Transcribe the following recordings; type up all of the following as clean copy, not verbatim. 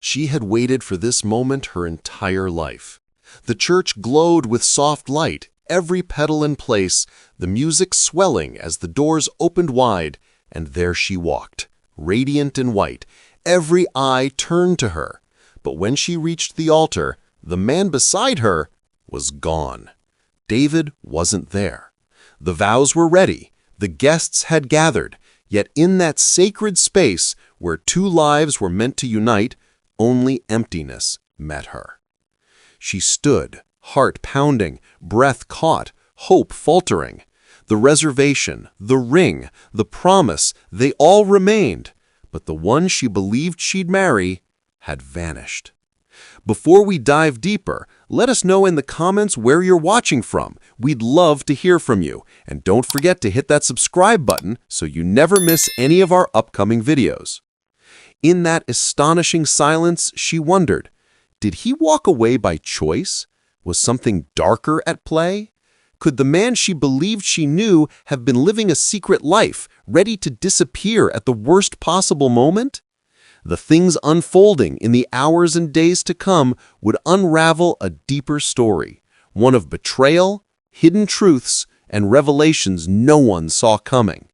She had waited for this moment her entire life. The church glowed with soft light, every petal in place, the music swelling as the doors opened wide, and there she walked, radiant in white, every eye turned to her. But when she reached the altar, the man beside her was gone. David wasn't there. The vows were ready, the guests had gathered, yet in that sacred space where two lives were meant to unite, only emptiness met her. She stood, heart pounding, breath caught, hope faltering. The reservation, the ring, the promise, they all remained, but the one she believed she'd marry had vanished. Before we dive deeper, let us know in the comments where you're watching from. We'd love to hear from you. And don't forget to hit that subscribe button so you never miss any of our upcoming videos. In that astonishing silence, she wondered, did he walk away by choice? Was something darker at play? Could the man she believed she knew have been living a secret life, ready to disappear at the worst possible moment? The things unfolding in the hours and days to come would unravel a deeper story, one of betrayal, hidden truths, and revelations no one saw coming.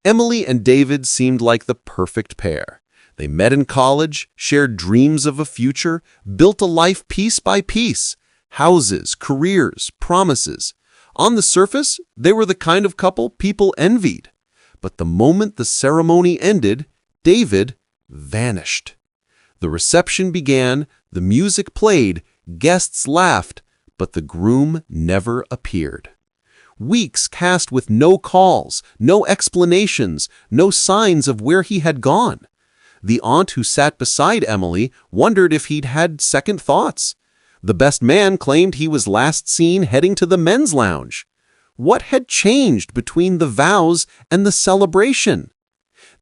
Emily and David seemed like the perfect pair. They met in college, shared dreams of a future, built a life piece by piece, houses, careers, promises. On the surface, they were the kind of couple people envied. But the moment the ceremony ended, David vanished. The reception began, the music played, guests laughed, but the groom never appeared. Weeks passed with no calls, no explanations, no signs of where he had gone. The aunt who sat beside Emily wondered if he'd had second thoughts. The best man claimed he was last seen heading to the men's lounge. What had changed between the vows and the celebration?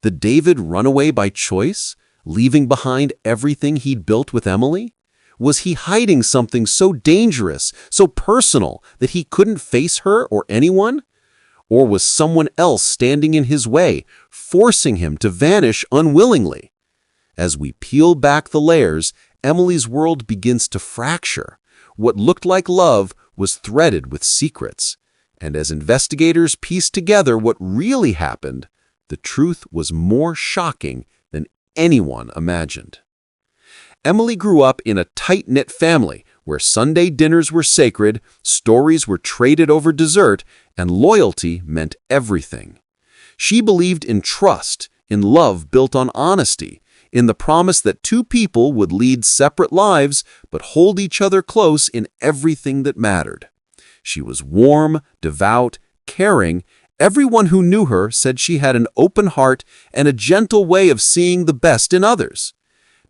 Did David run away by choice, leaving behind everything he'd built with Emily? Was he hiding something so dangerous, so personal, that he couldn't face her or anyone? Or was someone else standing in his way, forcing him to vanish unwillingly? As we peel back the layers, Emily's world begins to fracture. What looked like love was threaded with secrets. And as investigators pieced together what really happened, the truth was more shocking than anyone imagined. Emily grew up in a tight-knit family where Sunday dinners were sacred, stories were traded over dessert, and loyalty meant everything. She believed in trust, in love built on honesty, in the promise that two people would lead separate lives but hold each other close in everything that mattered. She was warm, devout, caring. Everyone who knew her said she had an open heart and a gentle way of seeing the best in others.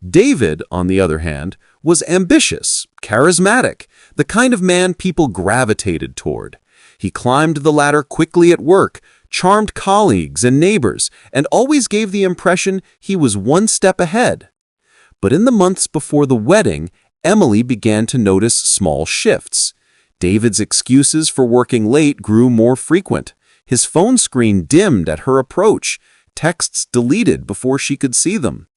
David, on the other hand, was ambitious, charismatic, the kind of man people gravitated toward. He climbed the ladder quickly at work, charmed colleagues and neighbors, and always gave the impression he was one step ahead. But in the months before the wedding, Emily began to notice small shifts. David's excuses for working late grew more frequent. His phone screen dimmed at her approach, texts deleted before she could see them.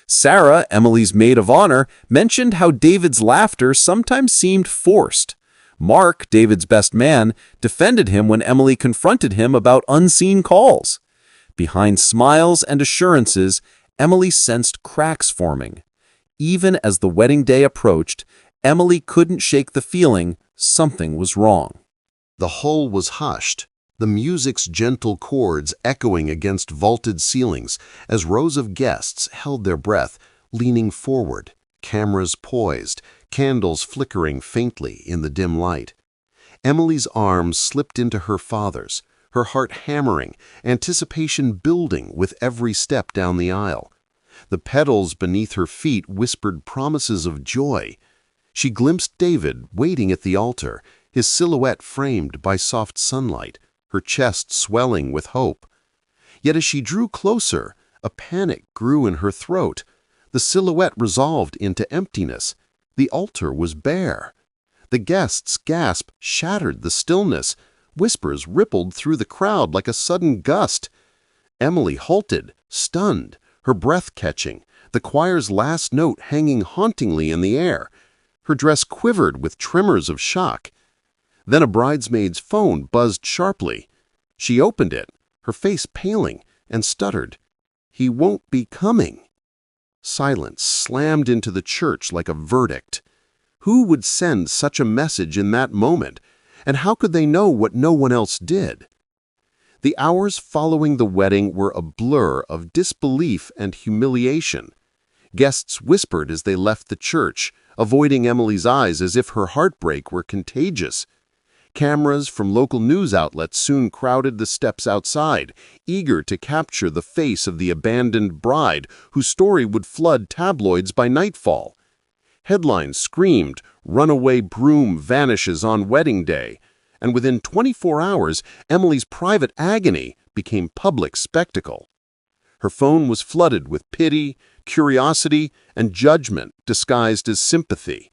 Sarah, Emily's maid of honor, mentioned how David's laughter sometimes seemed forced. Mark, David's best man, defended him when Emily confronted him about unseen calls. Behind smiles and assurances, Emily sensed cracks forming. Even as the wedding day approached, Emily couldn't shake the feeling something was wrong. The hall was hushed, the music's gentle chords echoing against vaulted ceilings as rows of guests held their breath, leaning forward, cameras poised, candles flickering faintly in the dim light. Emily's arms slipped into her father's, her heart hammering, anticipation building with every step down the aisle. The petals beneath her feet whispered promises of joy. She glimpsed David waiting at the altar, his silhouette framed by soft sunlight, her chest swelling with hope. Yet as she drew closer, a panic grew in her throat. The silhouette resolved into emptiness. The altar was bare. The guests' gasp shattered the stillness. Whispers rippled through the crowd like a sudden gust. Emily halted, stunned, her breath catching, the choir's last note hanging hauntingly in the air. Her dress quivered with tremors of shock. Then a bridesmaid's phone buzzed sharply. She opened it, her face paling, and stuttered, "He won't be coming." Silence slammed into the church like a verdict. Who would send such a message in that moment, and how could they know what no one else did? The hours following the wedding were a blur of disbelief and humiliation. Guests whispered as they left the church, avoiding Emily's eyes as if her heartbreak were contagious. Cameras from local news outlets soon crowded the steps outside, eager to capture the face of the abandoned bride whose story would flood tabloids by nightfall. Headlines screamed, "Runaway Groom vanishes on wedding day," and within 24 hours, Emily's private agony became public spectacle. Her phone was flooded with pity, curiosity, and judgment disguised as sympathy.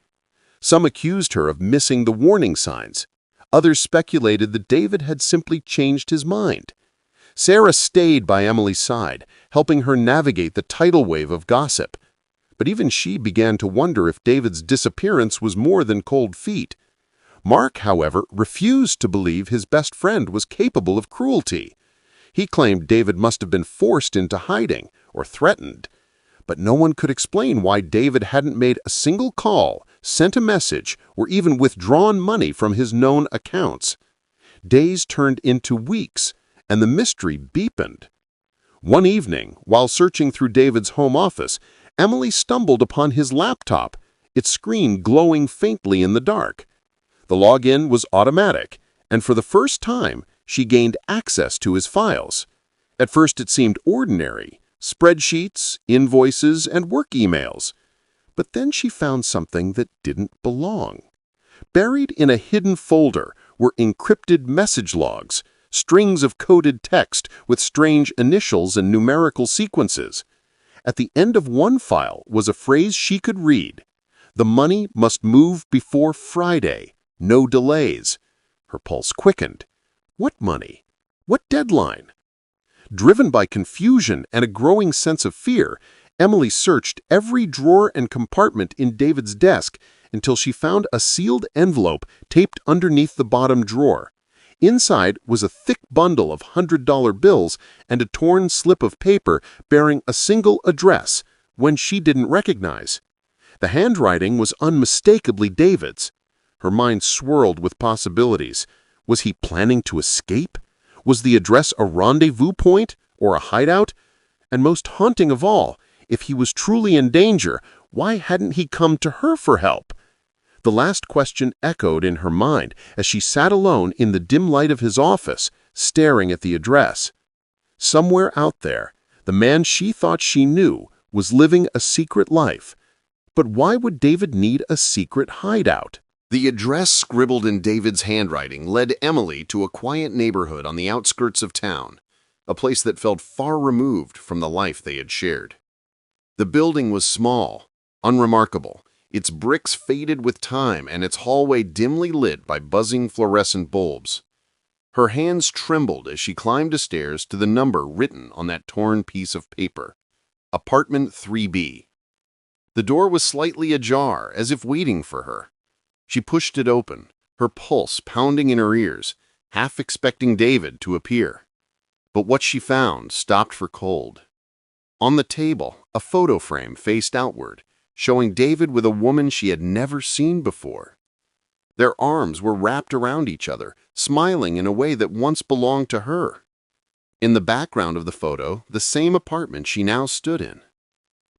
Some accused her of missing the warning signs. Others speculated that David had simply changed his mind. Sarah stayed by Emily's side, helping her navigate the tidal wave of gossip. But even she began to wonder if David's disappearance was more than cold feet. Mark, however, refused to believe his best friend was capable of cruelty. He claimed David must have been forced into hiding or threatened. But no one could explain why David hadn't made a single call, sent a message, or even withdrawn money from his known accounts. Days turned into weeks, and the mystery deepened. One evening, while searching through David's home office, Emily stumbled upon his laptop, its screen glowing faintly in the dark. The login was automatic, and for the first time, she gained access to his files. At first it seemed ordinary, spreadsheets, invoices, and work emails. But then she found something that didn't belong. Buried in a hidden folder were encrypted message logs, strings of coded text with strange initials and numerical sequences. At the end of one file was a phrase she could read: "The money must move before Friday. No delays." Her pulse quickened. What money? What deadline? Driven by confusion and a growing sense of fear, Emily searched every drawer and compartment in David's desk until she found a sealed envelope taped underneath the bottom drawer. Inside was a thick bundle of $100 bills and a torn slip of paper bearing a single address, one she didn't recognize. The handwriting was unmistakably David's. Her mind swirled with possibilities. Was he planning to escape? Was the address a rendezvous point or a hideout? And most haunting of all, if he was truly in danger, why hadn't he come to her for help? The last question echoed in her mind as she sat alone in the dim light of his office, staring at the address. Somewhere out there, the man she thought she knew was living a secret life. But why would David need a secret hideout? The address scribbled in David's handwriting led Emily to a quiet neighborhood on the outskirts of town, a place that felt far removed from the life they had shared. The building was small, unremarkable, its bricks faded with time and its hallway dimly lit by buzzing fluorescent bulbs. Her hands trembled as she climbed the stairs to the number written on that torn piece of paper: Apartment 3B. The door was slightly ajar, as if waiting for her. She pushed it open, her pulse pounding in her ears, half expecting David to appear. But what she found stopped her cold. On the table, a photo frame faced outward, showing David with a woman she had never seen before. Their arms were wrapped around each other, smiling in a way that once belonged to her. In the background of the photo, the same apartment she now stood in.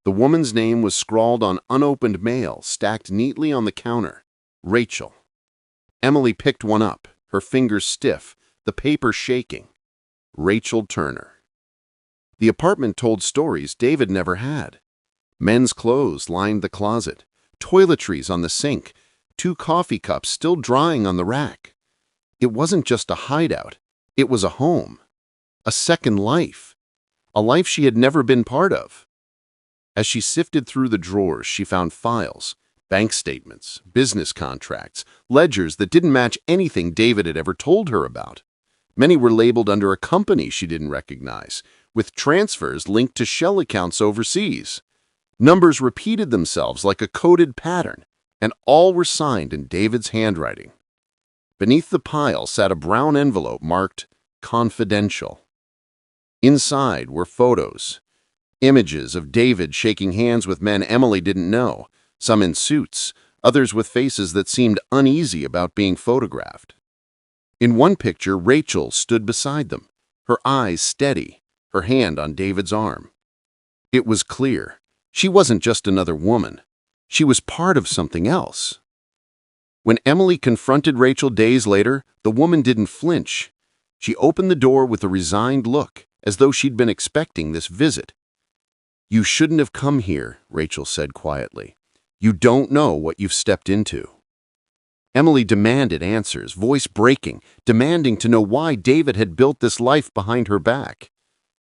The woman's name was scrawled on unopened mail, stacked neatly on the counter: Rachel. Emily picked one up, her fingers stiff, the paper shaking. Rachel Turner. The apartment told stories David never had. Men's clothes lined the closet, toiletries on the sink, 2 coffee cups still drying on the rack. It wasn't just a hideout, it was a home, a second life, a life she had never been part of. As she sifted through the drawers, she found files, bank statements, business contracts, ledgers that didn't match anything David had ever told her about. Many were labeled under a company she didn't recognize, with transfers linked to shell accounts overseas. Numbers repeated themselves like a coded pattern, and all were signed in David's handwriting. Beneath the pile sat a brown envelope marked "Confidential." Inside were photos, images of David shaking hands with men Emily didn't know, some in suits, others with faces that seemed uneasy about being photographed. In one picture, Rachel stood beside them, her eyes steady, her hand on David's arm. It was clear. She wasn't just another woman. She was part of something else. When Emily confronted Rachel days later, the woman didn't flinch. She opened the door with a resigned look, as though she'd been expecting this visit. "You shouldn't have come here," Rachel said quietly. "You don't know what you've stepped into." Emily demanded answers, voice breaking, demanding to know why David had built this life behind her back.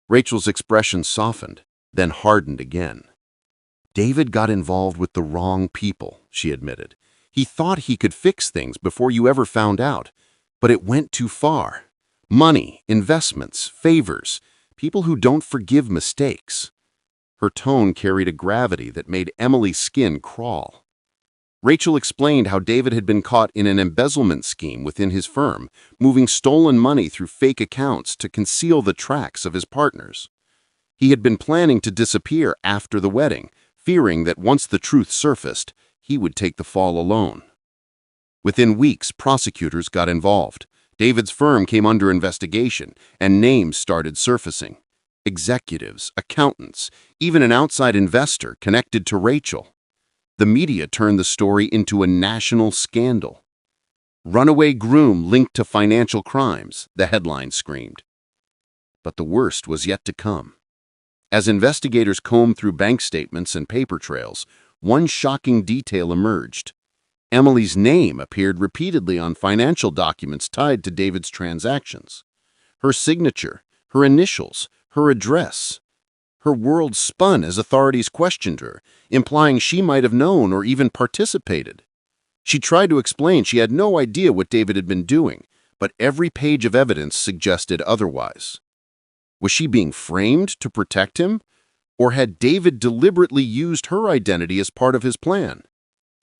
Rachel's expression softened, then hardened again. "David got involved with the wrong people," she admitted. "He thought he could fix things before you ever found out, but it went too far. Money, investments, favors, people who don't forgive mistakes." Her tone carried a gravity that made Emily's skin crawl. Rachel explained how David had been caught in an embezzlement scheme within his firm, moving stolen money through fake accounts to conceal the tracks of his partners. He had been planning to disappear after the wedding, fearing that once the truth surfaced, he would take the fall alone. Within weeks, prosecutors got involved. David's firm came under investigation, and names started surfacing. Executives, accountants, even an outside investor connected to Rachel. The media turned the story into a national scandal. "Runaway Groom linked to financial crimes," the headline screamed. But the worst was yet to come. As investigators combed through bank statements and paper trails, one shocking detail emerged. Emily's name appeared repeatedly on financial documents tied to David's transactions. Her signature, her initials, her address. Her world spun as authorities questioned her, implying she might have known or even participated. She tried to explain she had no idea what David had been doing, but every page of evidence suggested otherwise. Was she being framed to protect him? Or had David deliberately used her identity as part of his plan?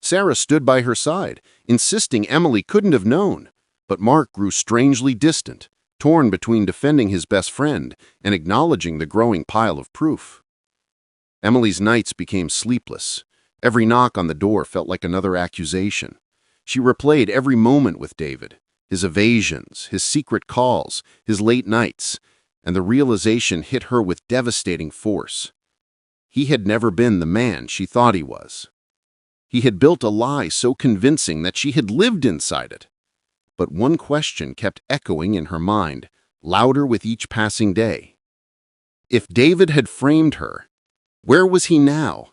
Sarah stood by her side, insisting Emily couldn't have known, but Mark grew strangely distant, torn between defending his best friend and acknowledging the growing pile of proof. Emily's nights became sleepless. Every knock on the door felt like another accusation. She replayed every moment with David, his evasions, his secret calls, his late nights, and the realization hit her with devastating force. He had never been the man she thought he was. He had built a lie so convincing that she had lived inside it. But one question kept echoing in her mind, louder with each passing day. If David had framed her, where was he now?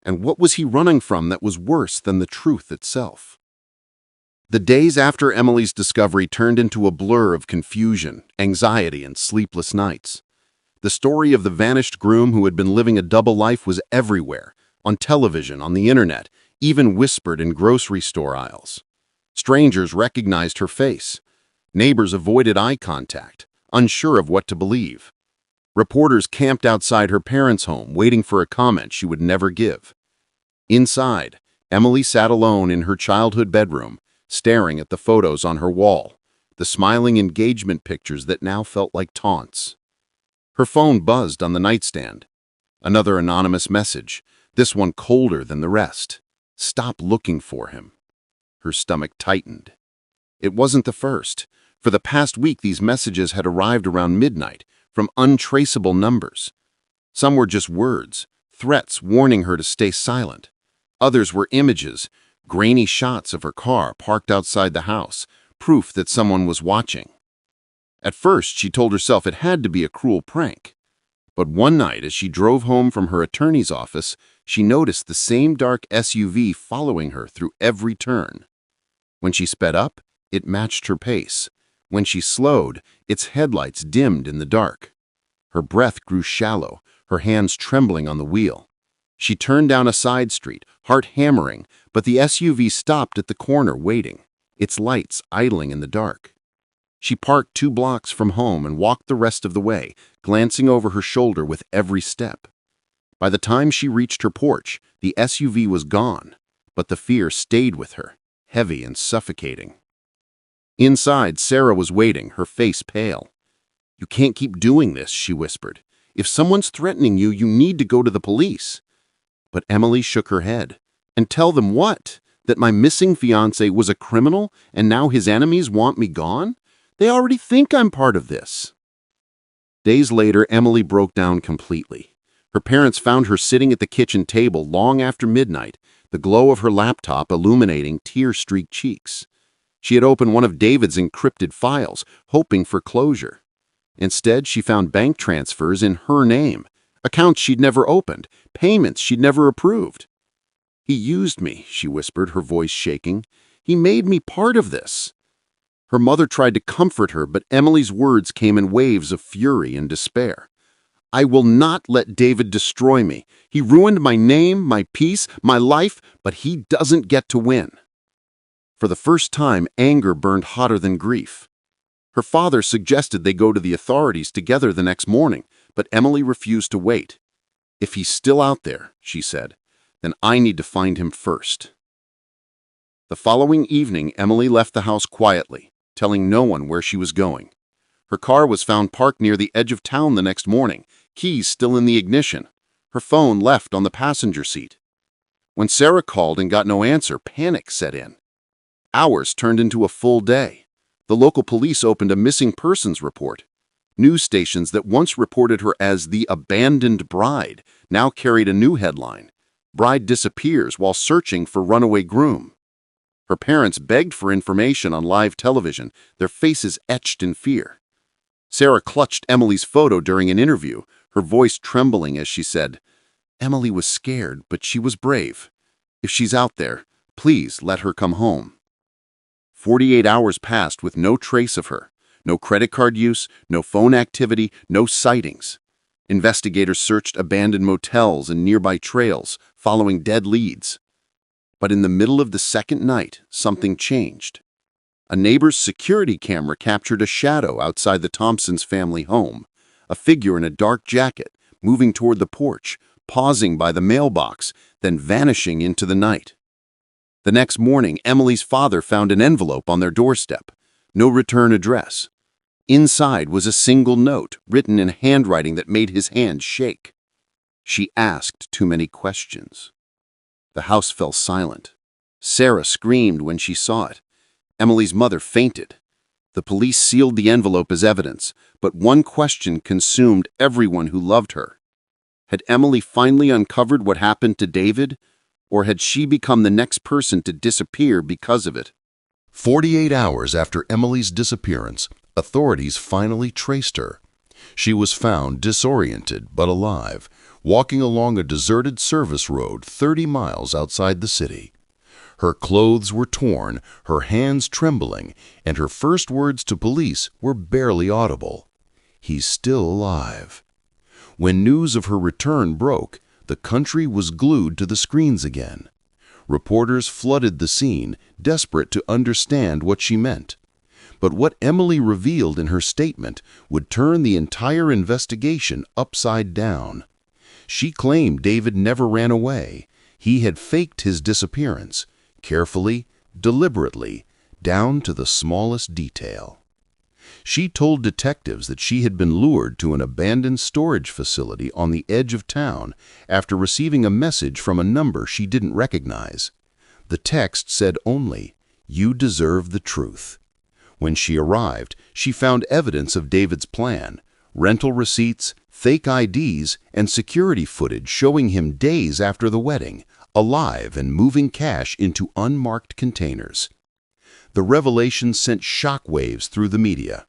And what was he running from that was worse than the truth itself? The days after Emily's discovery turned into a blur of confusion, anxiety, and sleepless nights. The story of the vanished groom who had been living a double life was everywhere, on television, on the internet, even whispered in grocery store aisles. Strangers recognized her face. Neighbors avoided eye contact, unsure of what to believe. Reporters camped outside her parents' home, waiting for a comment she would never give. Inside, Emily sat alone in her childhood bedroom, staring at the photos on her wall, the smiling engagement pictures that now felt like taunts. Her phone buzzed on the nightstand. Another anonymous message, this one colder than the rest. "Stop looking for him." Her stomach tightened. It wasn't the first. For the past week, these messages had arrived around midnight from untraceable numbers. Some were just words, threats warning her to stay silent. Others were images, grainy shots of her car parked outside the house, proof that someone was watching. At first, she told herself it had to be a cruel prank. But one night, as she drove home from her attorney's office, she noticed the same dark SUV following her through every turn. When she sped up, it matched her pace. When she slowed, its headlights dimmed in the dark. Her breath grew shallow, her hands trembling on the wheel. She turned down a side street, heart hammering, but the SUV stopped at the corner waiting, its lights idling in the dark. She parked 2 blocks from home and walked the rest of the way, glancing over her shoulder with every step. By the time she reached her porch, the SUV was gone, but the fear stayed with her, heavy and suffocating. Inside, Sarah was waiting, her face pale. "You can't keep doing this," she whispered. "If someone's threatening you, you need to go to the police." But Emily shook her head. "And tell them what? That my missing fiancé was a criminal and now his enemies want me gone? They already think I'm part of this." Days later, Emily broke down completely. Her parents found her sitting at the kitchen table long after midnight, the glow of her laptop illuminating tear-streaked cheeks. She had opened one of David's encrypted files, hoping for closure. Instead, she found bank transfers in her name, accounts she'd never opened, payments she'd never approved. "He used me," she whispered, her voice shaking. "He made me part of this." Her mother tried to comfort her, but Emily's words came in waves of fury and despair. "I will not let David destroy me. He ruined my name, my peace, my life, but he doesn't get to win." For the first time, anger burned hotter than grief. Her father suggested they go to the authorities together the next morning, but Emily refused to wait. "If he's still out there," she said, "then I need to find him first." The following evening, Emily left the house quietly, telling no one where she was going. Her car was found parked near the edge of town the next morning, keys still in the ignition, her phone left on the passenger seat. When Sarah called and got no answer, panic set in. Hours turned into a full day. The local police opened a missing persons report. News stations that once reported her as the abandoned bride now carried a new headline: "Bride disappears while searching for runaway groom." Her parents begged for information on live television, their faces etched in fear. Sarah clutched Emily's photo during an interview, her voice trembling as she said, "Emily was scared, but she was brave. If she's out there, please let her come home." 48 hours passed with no trace of her. No credit card use, no phone activity, no sightings. Investigators searched abandoned motels and nearby trails, following dead leads. But in the middle of the second night, something changed. A neighbor's security camera captured a shadow outside the Thompsons' family home, a figure in a dark jacket, moving toward the porch, pausing by the mailbox, then vanishing into the night. The next morning, Emily's father found an envelope on their doorstep. No return address. Inside was a single note, written in handwriting that made his hand shake. She asked too many questions. The house fell silent. Sarah screamed when she saw it. Emily's mother fainted. The police sealed the envelope as evidence, but one question consumed everyone who loved her. Had Emily finally uncovered what happened to David, or had she become the next person to disappear because of it? 48 hours after Emily's disappearance, authorities finally traced her. She was found disoriented but alive, walking along a deserted service road 30 miles outside the city. Her clothes were torn, her hands trembling, and her first words to police were barely audible. "He's still alive." When news of her return broke, the country was glued to the screens again. Reporters flooded the scene, desperate to understand what she meant. But what Emily revealed in her statement would turn the entire investigation upside down. She claimed David never ran away. He had faked his disappearance, carefully, deliberately, down to the smallest detail. She told detectives that she had been lured to an abandoned storage facility on the edge of town after receiving a message from a number she didn't recognize. The text said only, "You deserve the truth." When she arrived, she found evidence of David's plan: rental receipts, fake IDs, and security footage showing him days after the wedding, alive and moving cash into unmarked containers. The revelation sent shockwaves through the media.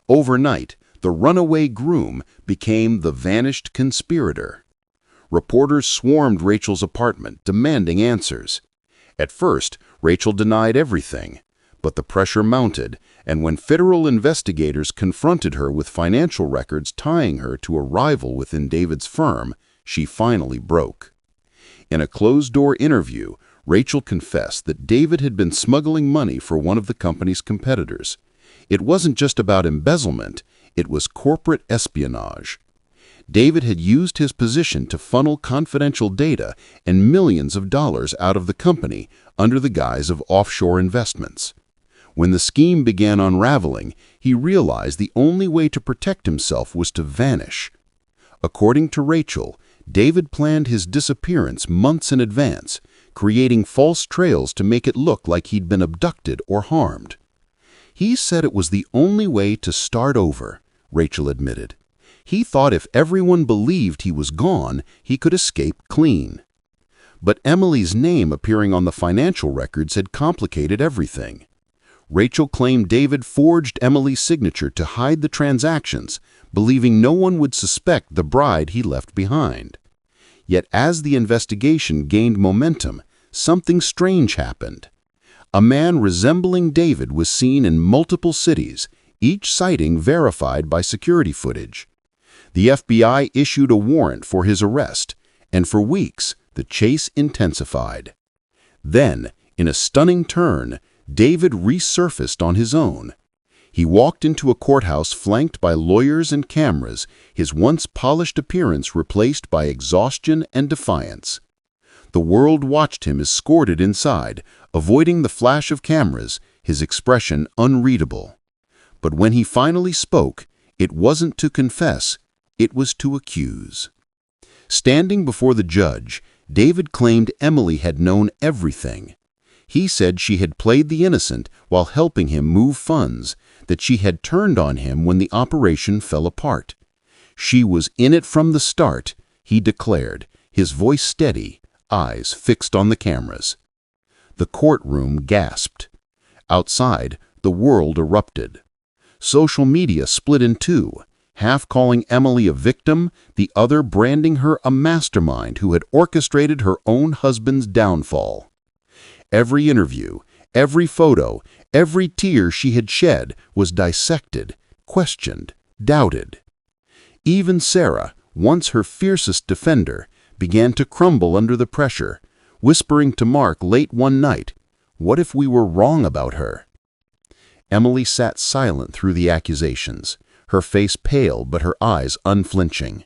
Overnight, the runaway groom became the vanished conspirator. Reporters swarmed Rachel's apartment, demanding answers. At first, Rachel denied everything, but the pressure mounted, and when federal investigators confronted her with financial records tying her to a rival within David's firm, she finally broke. In a closed-door interview, Rachel confessed that David had been smuggling money for one of the company's competitors. It wasn't just about embezzlement, it was corporate espionage. David had used his position to funnel confidential data and millions of dollars out of the company under the guise of offshore investments. When the scheme began unraveling, he realized the only way to protect himself was to vanish. According to Rachel, David planned his disappearance months in advance, creating false trails to make it look like he'd been abducted or harmed. He said it was the only way to start over, Rachel admitted. He thought if everyone believed he was gone, he could escape clean. But Emily's name appearing on the financial records had complicated everything. Rachel claimed David forged Emily's signature to hide the transactions, believing no one would suspect the bride he left behind. Yet as the investigation gained momentum, something strange happened. A man resembling David was seen in multiple cities, each sighting verified by security footage. The FBI issued a warrant for his arrest, and for weeks the chase intensified. Then, in a stunning turn, David resurfaced on his own. He walked into a courthouse flanked by lawyers and cameras, his once polished appearance replaced by exhaustion and defiance. The world watched him escorted inside, avoiding the flash of cameras, his expression unreadable. But when he finally spoke, it wasn't to confess, it was to accuse. Standing before the judge, David claimed Emily had known everything. He said she had played the innocent while helping him move funds, that she had turned on him when the operation fell apart. She was in it from the start, he declared, his voice steady, eyes fixed on the cameras. The courtroom gasped. Outside, the world erupted. Social media split in two, half calling Emily a victim, the other branding her a mastermind who had orchestrated her own husband's downfall. Every interview, every photo, every tear she had shed was dissected, questioned, doubted. Even Sarah, once her fiercest defender, began to crumble under the pressure, whispering to Mark late one night, "What if we were wrong about her?" Emily sat silent through the accusations, her face pale but her eyes unflinching.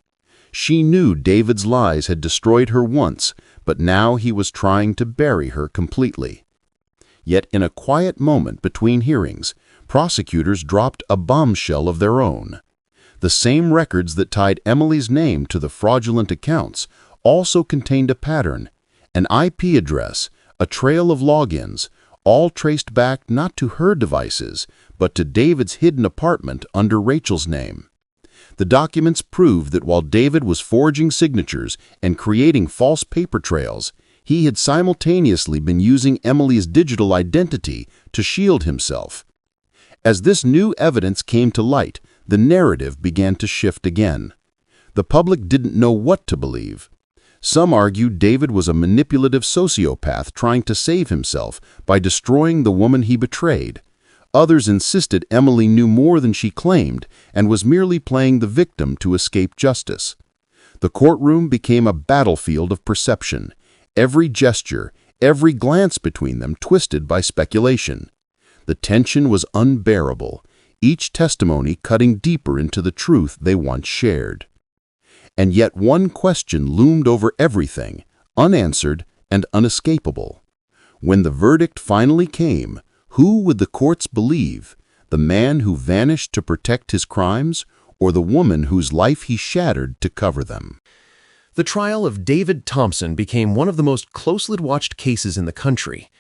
She knew David's lies had destroyed her once, but now he was trying to bury her completely. Yet in a quiet moment between hearings, prosecutors dropped a bombshell of their own. The same records that tied Emily's name to the fraudulent accounts also contained a pattern, an IP address, a trail of logins, all traced back not to her devices, but to David's hidden apartment under Rachel's name. The documents proved that while David was forging signatures and creating false paper trails, he had simultaneously been using Emily's digital identity to shield himself. As this new evidence came to light, the narrative began to shift again. The public didn't know what to believe. Some argued David was a manipulative sociopath trying to save himself by destroying the woman he betrayed. Others insisted Emily knew more than she claimed and was merely playing the victim to escape justice. The courtroom became a battlefield of perception, every gesture, every glance between them twisted by speculation. The tension was unbearable, each testimony cutting deeper into the truth they once shared. And yet one question loomed over everything, unanswered and unescapable. When the verdict finally came, who would the courts believe, the man who vanished to protect his crimes, or the woman whose life he shattered to cover them? The trial of David Thompson became one of the most closely watched cases in the country.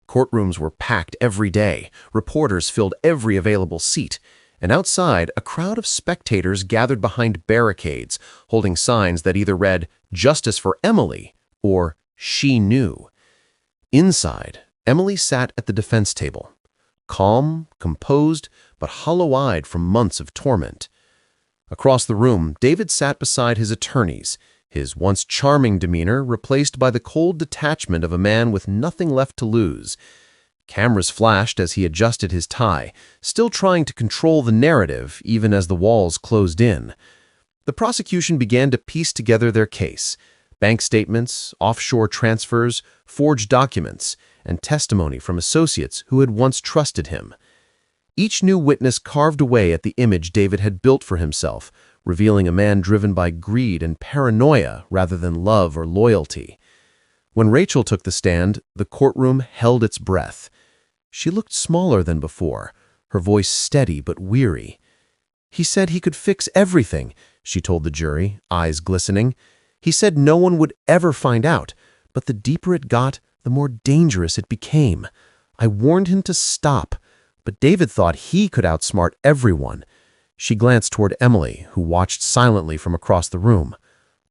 Courtrooms were packed every day, reporters filled every available seat, and outside, a crowd of spectators gathered behind barricades, holding signs that either read, "Justice for Emily," or "She knew." Inside, Emily sat at the defense table, calm, composed, but hollow-eyed from months of torment. Across the room, David sat beside his attorneys, his once charming demeanor replaced by the cold detachment of a man with nothing left to lose. Cameras flashed as he adjusted his tie, still trying to control the narrative even as the walls closed in. The prosecution began to piece together their case: bank statements, offshore transfers, forged documents, and testimony from associates who had once trusted him. Each new witness carved away at the image David had built for himself, revealing a man driven by greed and paranoia rather than love or loyalty. When Rachel took the stand, the courtroom held its breath. She looked smaller than before, her voice steady but weary. "He said he could fix everything," she told the jury, eyes glistening. "He said no one would ever find out, but the deeper it got, the more dangerous it became. I warned him to stop, but David thought he could outsmart everyone." She glanced toward Emily, who watched silently from across the room.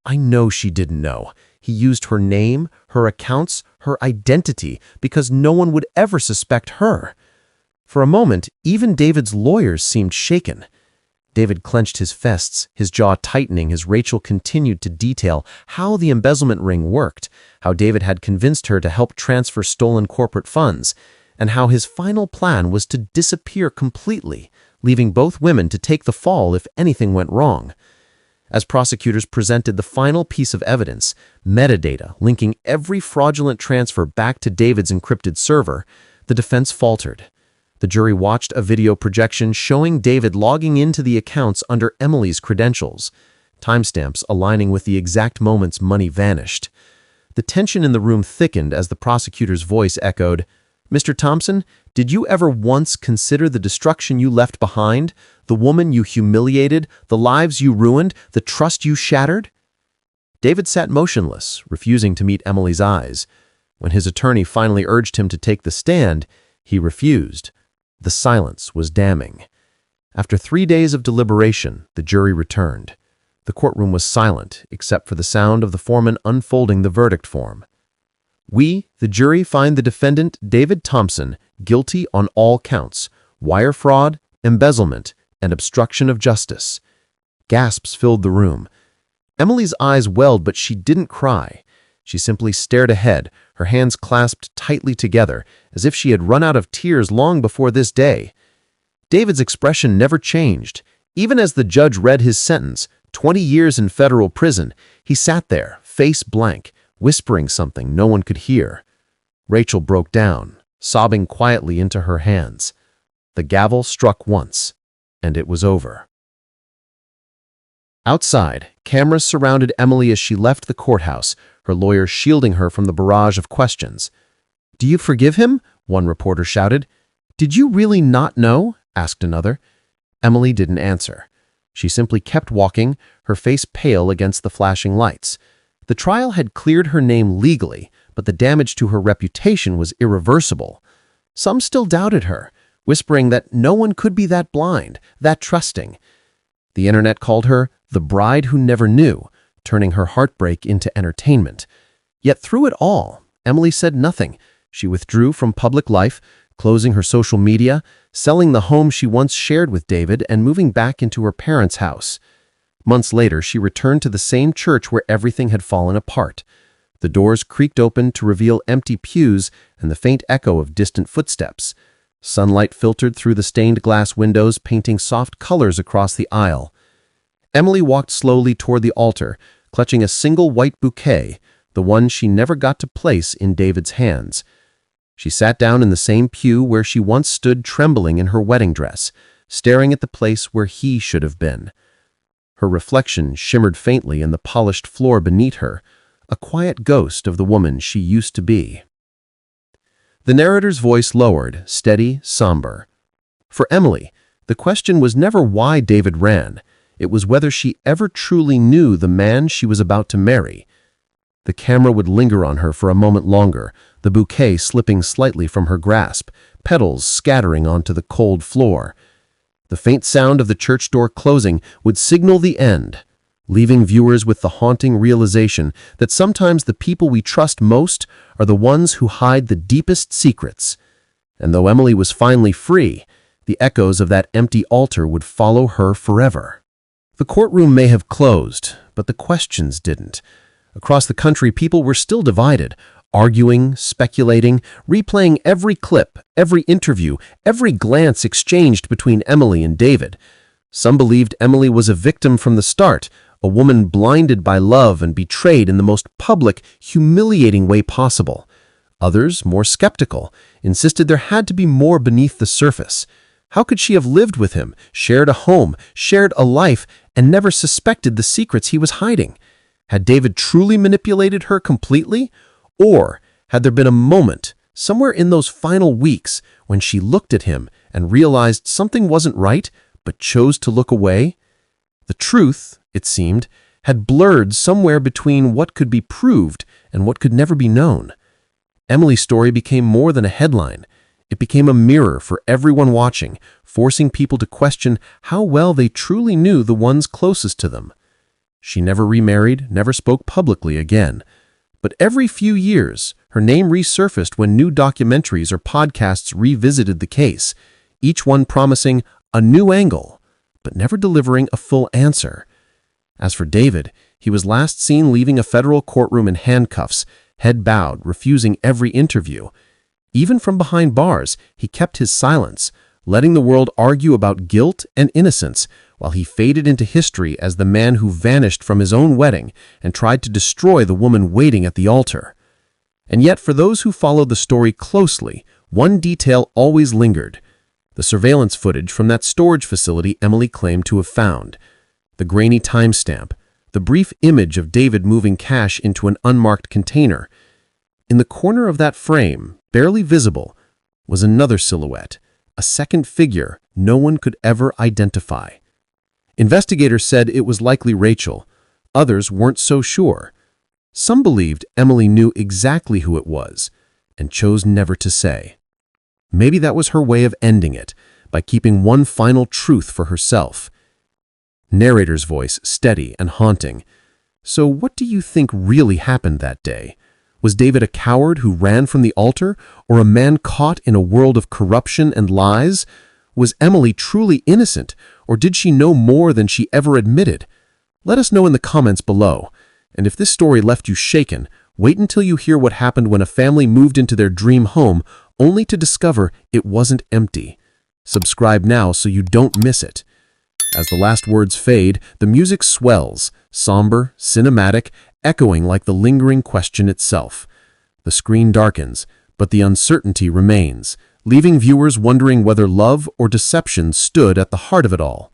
"I know she didn't know. He used her name, her accounts, her identity, because no one would ever suspect her." For a moment, even David's lawyers seemed shaken. David clenched his fists, his jaw tightening as Rachel continued to detail how the embezzlement ring worked, how David had convinced her to help transfer stolen corporate funds, and how his final plan was to disappear completely, leaving both women to take the fall if anything went wrong. As prosecutors presented the final piece of evidence, metadata linking every fraudulent transfer back to David's encrypted server, the defense faltered. The jury watched a video projection showing David logging into the accounts under Emily's credentials, timestamps aligning with the exact moments money vanished. The tension in the room thickened as the prosecutor's voice echoed, "Mr. Thompson, did you ever once consider the destruction you left behind, the woman you humiliated, the lives you ruined, the trust you shattered?" David sat motionless, refusing to meet Emily's eyes. When his attorney finally urged him to take the stand, he refused. The silence was damning. After 3 days of deliberation, the jury returned. The courtroom was silent, except for the sound of the foreman unfolding the verdict form. "We, the jury, find the defendant, David Thompson, guilty on all counts: wire fraud, embezzlement, and obstruction of justice." Gasps filled the room. Emily's eyes welled, but she didn't cry. She simply stared ahead, her hands clasped tightly together, as if she had run out of tears long before this day. David's expression never changed. Even as the judge read his sentence, 20 years in federal prison, he sat there, face blank, whispering something no one could hear. Rachel broke down, sobbing quietly into her hands. The gavel struck once, and it was over. Outside, cameras surrounded Emily as she left the courthouse, her lawyers shielding her from the barrage of questions. "Do you forgive him?" one reporter shouted. "Did you really not know?" asked another. Emily didn't answer. She simply kept walking, her face pale against the flashing lights. The trial had cleared her name legally, but the damage to her reputation was irreversible. Some still doubted her, whispering that no one could be that blind, that trusting. The internet called her the bride who never knew, turning her heartbreak into entertainment. Yet through it all, Emily said nothing. She withdrew from public life, closing her social media, selling the home she once shared with David, and moving back into her parents' house. Months later, she returned to the same church where everything had fallen apart. The doors creaked open to reveal empty pews and the faint echo of distant footsteps. Sunlight filtered through the stained glass windows, painting soft colors across the aisle. Emily walked slowly toward the altar, clutching a single white bouquet, the one she never got to place in David's hands. She sat down in the same pew where she once stood trembling in her wedding dress, staring at the place where he should have been. Her reflection shimmered faintly in the polished floor beneath her, a quiet ghost of the woman she used to be. The narrator's voice lowered, steady, somber. For Emily, the question was never why David ran. It was whether she ever truly knew the man she was about to marry. The camera would linger on her for a moment longer, the bouquet slipping slightly from her grasp, petals scattering onto the cold floor. The faint sound of the church door closing would signal the end, leaving viewers with the haunting realization that sometimes the people we trust most are the ones who hide the deepest secrets. And though Emily was finally free, the echoes of that empty altar would follow her forever. The courtroom may have closed, but the questions didn't. Across the country, people were still divided, arguing, speculating, replaying every clip, every interview, every glance exchanged between Emily and David. Some believed Emily was a victim from the start, a woman blinded by love and betrayed in the most public, humiliating way possible. Others, more skeptical, insisted there had to be more beneath the surface. How could she have lived with him, shared a home, shared a life, and never suspected the secrets he was hiding. Had David truly manipulated her completely? Or had there been a moment, somewhere in those final weeks, when she looked at him and realized something wasn't right, but chose to look away? The truth, it seemed, had blurred somewhere between what could be proved and what could never be known. Emily's story became more than a headline. It became a mirror for everyone watching, forcing people to question how well they truly knew the ones closest to them. She never remarried, never spoke publicly again. But every few years, her name resurfaced when new documentaries or podcasts revisited the case, each one promising a new angle, but never delivering a full answer. As for David, he was last seen leaving a federal courtroom in handcuffs, head bowed, refusing every interview. Even from behind bars, he kept his silence, letting the world argue about guilt and innocence, while he faded into history as the man who vanished from his own wedding and tried to destroy the woman waiting at the altar. And yet, for those who followed the story closely, one detail always lingered: the surveillance footage from that storage facility Emily claimed to have found. The grainy timestamp, the brief image of David moving cash into an unmarked container. In the corner of that frame, barely visible, was another silhouette, a second figure no one could ever identify. Investigators said it was likely Rachel. Others weren't so sure. Some believed Emily knew exactly who it was and chose never to say. Maybe that was her way of ending it, by keeping one final truth for herself. Narrator's voice, steady and haunting. So what do you think really happened that day? Was David a coward who ran from the altar, or a man caught in a world of corruption and lies? Was Emily truly innocent, or did she know more than she ever admitted? Let us know in the comments below. And if this story left you shaken, wait until you hear what happened when a family moved into their dream home, only to discover it wasn't empty. Subscribe now so you don't miss it. As the last words fade, the music swells, somber, cinematic, echoing like the lingering question itself. The screen darkens, but the uncertainty remains, leaving viewers wondering whether love or deception stood at the heart of it all.